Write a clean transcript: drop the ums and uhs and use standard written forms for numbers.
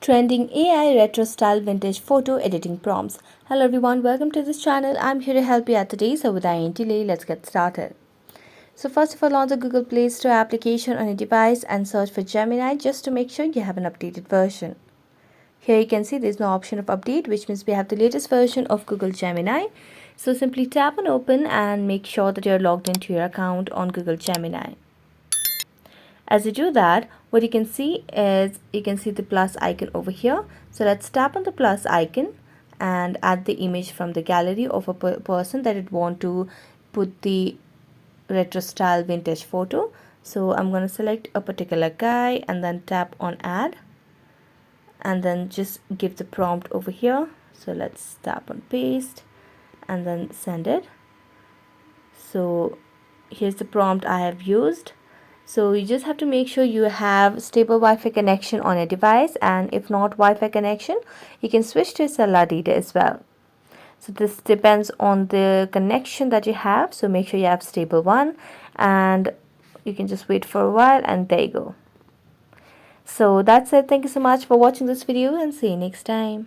Trending AI retro style vintage photo editing prompts. Hello everyone, welcome to this channel. I'm here to help you out today. So without any delay, let's get started. So first of all, launch the Google Play Store application on your device and search for Gemini just to make sure you have an updated version. Here you can see there's no option of update, which means we have the latest version of Google Gemini. So simply tap on open and make sure that you're logged into your account on Google Gemini. As you do that, what you can see is you can see the plus icon over here. So let's tap on the plus icon and add the image from the gallery of a person that would want to put the retro style vintage photo. So I'm going to select a particular guy and then tap on add and then just give the prompt over here. So let's tap on paste and then send it. So here's the prompt I have used. So you just have to make sure you have stable Wi-Fi connection on your device, and if not Wi-Fi connection, you can switch to cellular data as well. So this depends on the connection that you have, so make sure you have stable one, and you can just wait for a while, and there you go. So that's it. Thank you so much for watching this video, and see you next time.